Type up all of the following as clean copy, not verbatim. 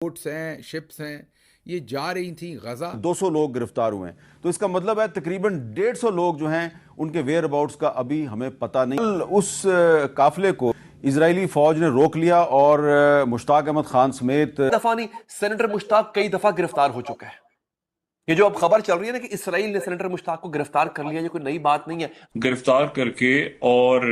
Boats हैं, ships हैं, ये जा रही थी गजा। 200 लोग गिरफ्तार हुए हैं, तो इसका मतलब है तकरीबन 150 लोग जो हैं उनके वेयर अबाउट्स का अभी हमें पता नहीं। उस काफिले को इजरायली फौज ने रोक लिया और मुश्ताक अहमद खान समेत दफा नहीं, सेनेटर मुश्ताक कई दफा गिरफ्तार हो चुका है। ये जो अब खबर चल रही है ना कि इसराइल ने सेनेटर मुश्ताक को गिरफ्तार कर लिया, ये कोई नई बात नहीं है। गिरफ्तार करके और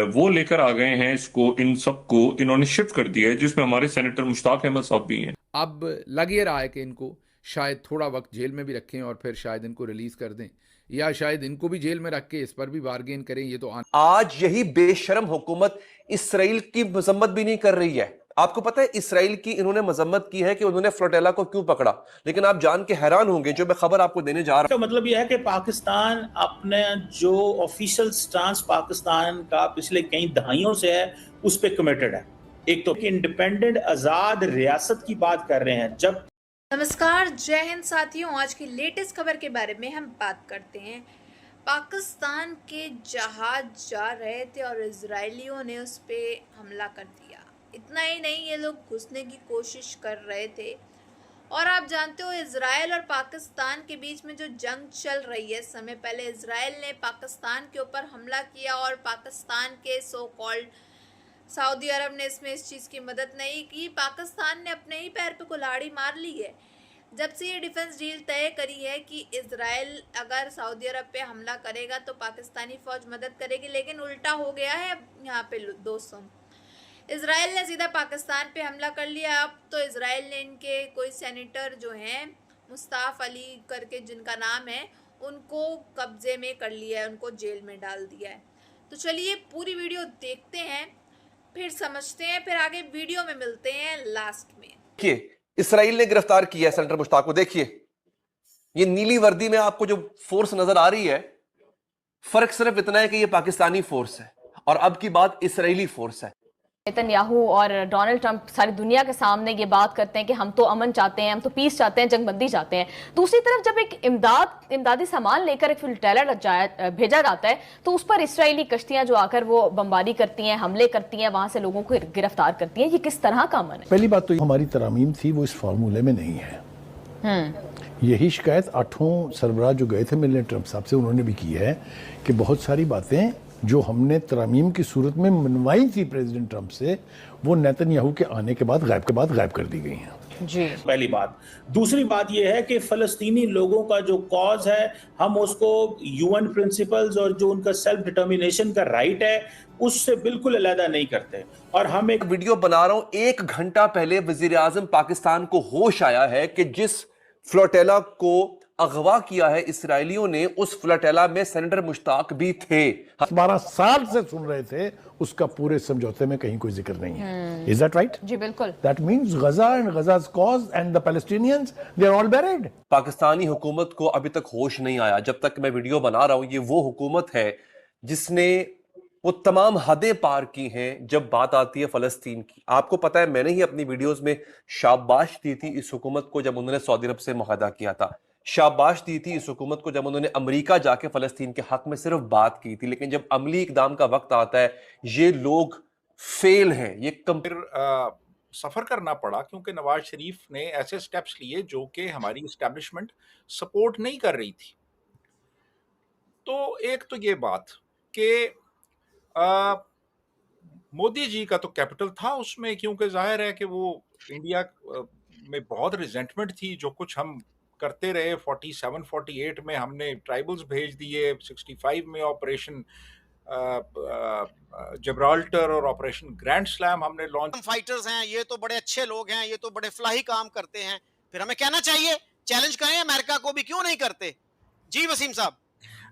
वो लेकर आ गए हैं इसको, इन सबको इन्होंने शिफ्ट कर दिया है, जिसमें हमारे सेनेटर मुश्ताक अहमद साहब भी हैं। अब लग ये रहा है कि इनको शायद थोड़ा वक्त जेल में भी रखें और फिर शायद इनको रिलीज कर दें, या शायद इनको भी जेल में रख के इस पर भी बार्गेन करें। ये तो आज यही बेशरम हुकूमत इसराइल की मजम्मत भी नहीं कर रही है। आपको पता है इसराइल की इन्होंने मजम्मत की है कि उन्होंने फ्लोटेला को क्यों पकड़ा, लेकिन आप जान के हैरान होंगे जो मैं खबर आपको देने जा रहा हूं। मतलब यह है कि पाकिस्तान अपने जो ऑफिशियल स्टांस पाकिस्तान का पिछले कई दहाइयों से है उस पर कमिटेड है। एक तो इंडिपेंडेंट आजाद रियासत की बात कर रहे हैं। जब नमस्कार, जय हिंद साथियों। आज की लेटेस्ट खबर के बारे में हम बात करते हैं। पाकिस्तान के जहाज जा रहे थे और इजरायलियों ने उस पर हमला कर दिया। इतना ही नहीं, ये लोग घुसने की कोशिश कर रहे थे। और आप जानते हो इजराइल और पाकिस्तान के बीच में जो जंग चल रही है, समय पहले इजराइल ने पाकिस्तान के ऊपर हमला किया और पाकिस्तान के सो कॉल्ड सऊदी अरब ने इसमें इस चीज़ की मदद नहीं की। पाकिस्तान ने अपने ही पैर पे कुल्हाड़ी मार ली है जब से ये डिफेंस डील तय करी है कि इजराइल अगर सऊदी अरब पे हमला करेगा तो पाकिस्तानी फौज मदद करेगी। लेकिन उल्टा हो गया है यहाँ पे दोस्तों। इजराइल ने सीधा पाकिस्तान पे हमला कर लिया। अब तो इजराइल ने इनके कोई सेनेटर जो हैं मुस्ताफ अली करके जिनका नाम है, उनको कब्जे में कर लिया है, उनको जेल में डाल दिया है। तो चलिए पूरी वीडियो देखते हैं, फिर समझते हैं, फिर आगे वीडियो में मिलते हैं लास्ट में। देखिए इसराइल ने गिरफ्तार किया है सेनेटर मुश्ताक को। देखिए ये नीली वर्दी में आपको जो फोर्स नजर आ रही है, फर्क सिर्फ इतना है कि ये पाकिस्तानी फोर्स है और अब की बात इसराइली फोर्स है। नेतन्याहू और डोनाल्ड ट्रंप सारी दुनिया के सामने ये बात करते हैं कि हम तो अमन चाहते हैं, हम तो पीस चाहते हैं, जंगबंदी चाहते हैं। दूसरी तरफ जब एक इमदादी सामान लेकर एक फ्लोटेला भेजा जाता है तो उस पर इसराइली कश्तियां जो आकर वो बमबारी करती हैं, हमले करती हैं, वहां से लोगों को गिरफ्तार करती हैं। ये किस तरह का अमन है? पहली बात तो हमारी तरमीम थी वो इस फार्मूले में नहीं है। यही शिकायत 8 सरबराह जो गए थे मिलने ट्रंप साहब से, उन्होंने भी की है कि बहुत सारी बातें जो हमने तरमीम की सूरत में मनवाई थी प्रेसिडेंट ट्रंप से, वो नेतन्याहू के आने के बाद गायब कर दी गई हैं। जी पहली बात। दूसरी बात यह है कि फलस्तीनी लोगों का जो कॉज है, हम उसको यूएन प्रिंसिपल्स और जो उनका सेल्फ डिटर्मिनेशन का राइट है उससे बिल्कुल अलग नहीं करते। और हम एक वीडियो बना रहा हूं, 1 घंटा पहले वजीर आजम पाकिस्तान को होश आया है कि जिस फ्लोटेला को अगवा किया है इसराइलियों ने, उस फ्लोटेला में सेनेटर मुश्ताक भी थे। 12 साल से सुन रहे थे, उसका पूरे समझौते में कहीं कोई जिक्र नहीं है। Is that right? जी बिल्कुल। That means Gaza and Gaza's cause and the Palestinians, they are all buried. Pakistani हुकूमत को अभी तक होश नहीं आया। जब तक मैं वीडियो बना रहा हूं, ये वो हुकूमत है जिसने वो तमाम हदें पार की हैं जब बात आती है फलस्तीन की। आपको पता है मैंने ही अपनी वीडियोस में शाबाश दी थी इस हुकूमत को जब उन्होंने सऊदी अरब से मुआहदा किया था। शाबाश दी थी इस हुकूमत को जब उन्होंने अमेरिका जाके फलस्तीन के हक में सिर्फ बात की थी। लेकिन जब अमली इकदाम का वक्त आता है, ये लोग फेल हैं। ये सफर करना पड़ा क्योंकि नवाज शरीफ ने ऐसे स्टेप्स लिए जो कि हमारी एस्टेब्लिशमेंट सपोर्ट नहीं कर रही थी। तो एक तो ये बात कि मोदी जी का तो कैपिटल था उसमें, क्योंकि जाहिर है कि वो इंडिया में बहुत रिजेंटमेंट थी। जो कुछ हम करते रहे 47-48 में हमने ट्राइबल्स भेज दिए, 65 में ऑपरेशन जिब्राल्टर और ऑपरेशन ग्रैंड स्लैम हमने लॉन्च। फाइटर्स हैं, ये तो बड़े अच्छे लोग हैं, ये तो बड़े फलाही काम करते हैं, फिर हमें कहना चाहिए चैलेंज करें अमेरिका को भी, क्यों नहीं करते? जी वसीम साहब।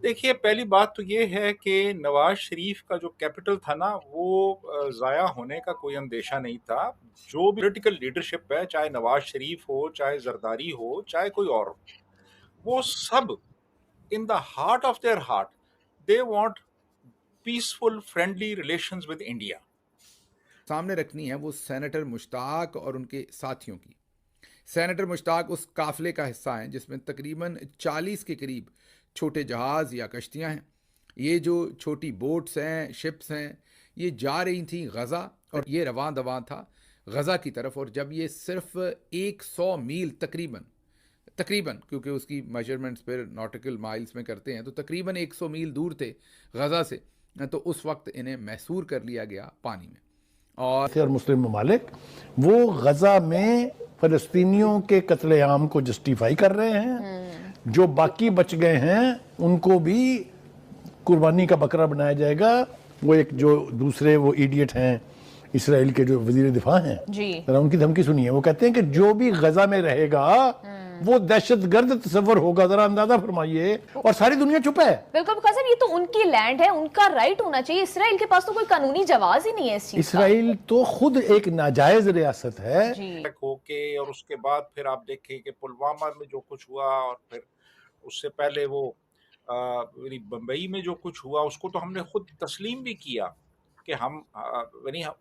देखिए पहली बात तो ये है कि नवाज शरीफ का जो कैपिटल था ना, वो ज़ाया होने का कोई अंदेशा नहीं था। जो भी पॉलिटिकल लीडरशिप है, चाहे नवाज शरीफ हो, चाहे जरदारी हो, चाहे कोई और हो, वो सब in the heart of their heart they want peaceful friendly relations with India. सामने रखनी है वो सेनेटर मुश्ताक और उनके साथियों की। सेनेटर मुश्ताक उस काफिले का हिस्सा हैं जिसमें तकरीबन 40 के करीब छोटे जहाज़ या कश्तियाँ हैं। ये जो छोटी बोट्स हैं, शिप्स हैं, ये जा रही थी गज़ा और ये रवां दवां था गज़ा की तरफ, और जब ये सिर्फ 100 मील तकरीबन क्योंकि उसकी मेजरमेंट्स फिर नॉटिकल माइल्स में करते हैं, तो तकरीबन 100 मील दूर थे गज़ा से, तो उस वक्त इन्हें महसूर कर लिया गया पानी में। और मुस्लिम ममालिक वो गज़ा में फ़लस्तीनियों के कत्लेआम को जस्टिफाई कर रहे हैं, जो बाकी बच गए हैं उनको भी कुर्बानी का बकरा बनाया जाएगा। वो एक जो दूसरे वो इडियट हैं इसराइल के जो वजीर दिफा हैं, जरा उनकी धमकी सुनिए। वो कहते हैं कि जो भी गजा में रहेगा वो दहशतगर्द तस्वर होगा। जरा अंदाजा फरमाइए, और सारी दुनिया चुप है। बिल्कुल कासिम, ये तो उनकी लैंड है, उनका राइट होना चाहिए। इसराइल के पास तो कोई कानूनी जवाब ही नहीं है इस चीज का। इसराइल तो खुद एक नाजायज रियासत है। होके और उसके बाद फिर आप देखें कि पुलवामा में जो कुछ हुआ, और फिर उससे पहले वो बम्बई में जो कुछ हुआ, उसको तो हमने खुद तस्लीम भी किया कि हम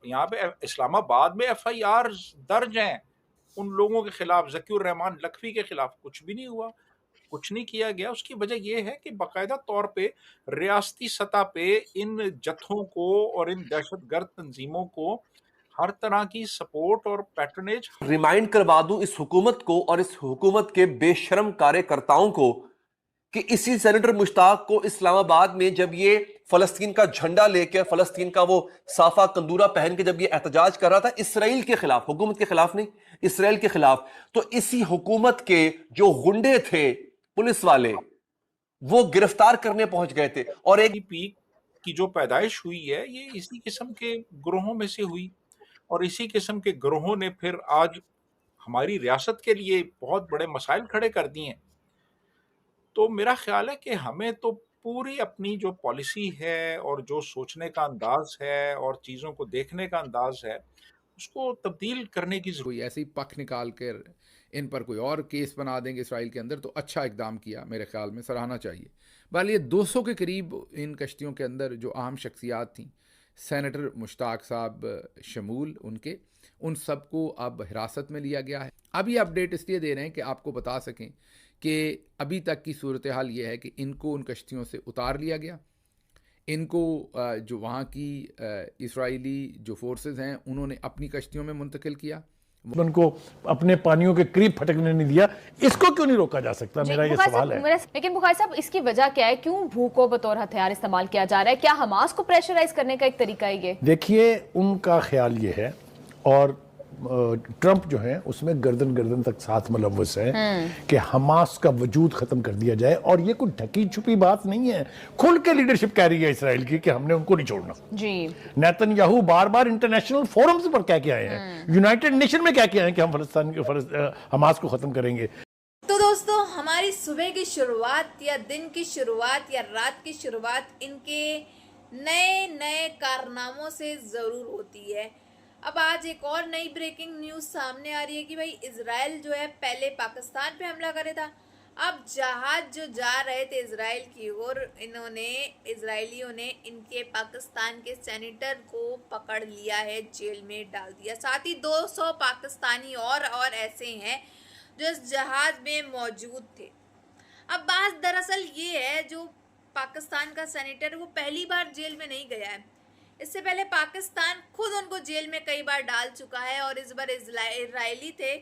यहाँ पे इस्लामाबाद में FIR दर्ज हैं उन लोगों के खिलाफ। ज़कीउर रहमान लखवी के खिलाफ कुछ भी नहीं हुआ, कुछ नहीं किया गया। उसकी वजह यह है कि बाकायदा तौर पे रियासती सतह पे इन जत्थों को और इन दहशतगर्द तंजीमों को हर तरह की सपोर्ट और पैट्रनेज। रिमाइंड करवा दूं इस हुकूमत को और इस हुकूमत के बेशरम कार्यकर्ताओं को कि इसी सेनेटर मुश्ताक को इस्लामाबाद में जब ये फलस्तीन का झंडा लेकर, फलस्तीन का वो साफा कंदूरा पहन के जब ये एहतजाज कर रहा था इसराइल के खिलाफ, हुकूमत के खिलाफ नहीं, इसराइल के खिलाफ, तो इसी हुकूमत के जो गुंडे थे, पुलिस वाले, वो गिरफ्तार करने पहुंच गए थे। और एक पीक की जो पैदाइश हुई है ये इसी किस्म के ग्रोहों में से हुई, और इसी किस्म के ग्रोहों ने फिर आज हमारी रियासत के लिए बहुत बड़े मसाइल खड़े कर दिए। तो मेरा ख्याल है कि हमें तो पूरी अपनी जो पॉलिसी है और जो सोचने का अंदाज है और चीज़ों को देखने का अंदाज है उसको तब्दील करने की कोई ऐसी पख निकाल कर इन पर कोई और केस बना देंगे इसराइल के अंदर, तो अच्छा इकदाम किया, मेरे ख्याल में सराहना चाहिए। बहरहाल ये 200 के करीब इन कश्तियों के अंदर जो अहम शख्सियात थीं, सेनेटर मुश्ताक साहब शमूल उनके, उन सबको अब हिरासत में लिया गया है। अब ये अपडेट इसलिए दे रहे हैं कि आपको बता सकें कि अभी तक की सूरत हाल ये है कि इनको उन कश्तियों से उतार लिया गया, इनको जो वहाँ की इसराइली जो फोर्सेस हैं उन्होंने अपनी कश्तियों में मुंतकिल किया, उनको अपने पानियों के करीब फटकने नहीं दिया। इसको क्यों नहीं रोका जा सकता, मेरा ये सवाल है। लेकिन बुखारी साहब, इसकी वजह क्या है? क्यों भूख को बतौर हथियार इस्तेमाल किया जा रहा है? क्या हमास को प्रेशराइज करने का एक तरीका है ये? देखिए, उनका ख्याल ये है, और ट्रंप जो है उसमें गर्दन तक साथ मुलव्वस है कि हमास का वजूद खत्म कर दिया जाए। और ये कोई ढकी छुपी बात नहीं है, खुल के लीडरशिप कह रही है इसराइल की कि हमने उनको नहीं छोड़ना जी। नेतन्याहू बार बार इंटरनेशनल फोरम्स पर कह के आए हैं, यूनाइटेड नेशन में कह के आए हैं कि हम हमास को खत्म करेंगे। तो दोस्तों, हमारी सुबह की शुरुआत या दिन की शुरुआत या रात की शुरुआत इनके नए नए कारनामों से जरूर होती है। अब आज एक और नई ब्रेकिंग न्यूज़ सामने आ रही है कि भाई इजराइल जो है पहले पाकिस्तान पे हमला करे था, अब जहाज जो जा रहे थे इजराइल की ओर, इजराइलियों ने इनके पाकिस्तान के सेनेटर को पकड़ लिया है, जेल में डाल दिया। साथ ही 200 पाकिस्तानी और ऐसे हैं जो इस जहाज में मौजूद थे। अब बात दरअसल ये है, जो पाकिस्तान का सेनेटर वो पहली बार जेल में नहीं गया है, इससे पहले पाकिस्तान खुद उनको जेल में कई बार डाल चुका है, और इस बार इजरायली थे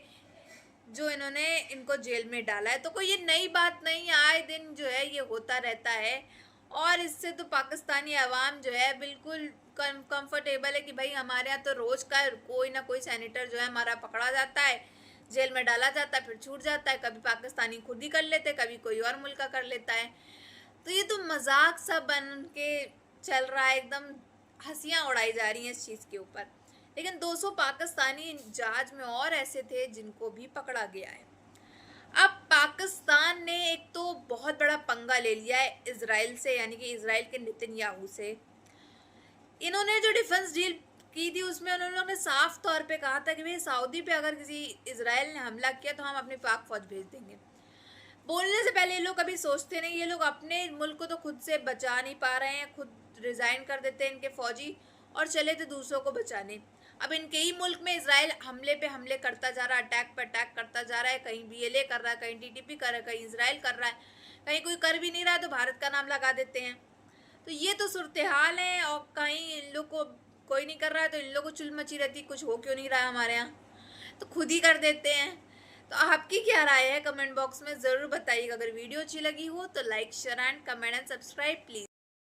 जो इन्होंने इनको जेल में डाला है। तो कोई ये नई बात नहीं, आए दिन जो है ये होता रहता है, और इससे तो पाकिस्तानी अवाम जो है बिल्कुल कंफर्टेबल है कि भाई हमारे यहाँ तो रोज़ का कोई ना कोई सेनेटर जो है हमारा पकड़ा जाता है, जेल में डाला जाता है, फिर छूट जाता है। कभी पाकिस्तानी खुद ही कर लेते, कभी कोई और मुल्क का कर लेता है। तो ये तो मजाक सा बन के चल रहा है, एकदम हंसियां उड़ाई जा रही हैं इस चीज़ के ऊपर। लेकिन 200 पाकिस्तानी जहाज में और ऐसे थे जिनको भी पकड़ा गया है। अब पाकिस्तान ने एक तो बहुत बड़ा पंगा ले लिया है इजराइल से, यानी कि इजराइल के नेतन्याहू से। इन्होंने जो डिफेंस डील की थी उसमें उन्होंने साफ तौर पे कहा था कि भाई सऊदी पे अगर किसी इजराइल ने हमला किया तो हम अपनी पाक फौज भेज देंगे। बोलने से पहले ये लोग कभी सोचते नहीं, ये लोग अपने मुल्क को तो खुद से बचा नहीं पा रहे हैं, खुद रिजाइन कर देते हैं इनके फौजी और चले थे दूसरों को बचाने। अब इनके ही मुल्क में इजराइल हमले पे हमले करता जा रहा है, अटैक पे अटैक करता जा रहा है, कहीं BLA कर रहा है, कहीं TTP कर रहा है, कहीं इजराइल कर रहा है, कहीं कोई कर भी नहीं रहा है तो भारत का नाम लगा देते हैं। तो ये तो सूरत हाल है, और कहीं इन लोग को कोई नहीं कर रहा है तो इन लोगों को चुल मची रहती, कुछ हो क्यों नहीं रहा है हमारे यहाँ, तो खुद ही कर देते हैं। तो आपकी क्या राय है कमेंट बॉक्स में ज़रूर बताइएगा। अगर वीडियो अच्छी लगी हो तो like share and comment and subscribe please.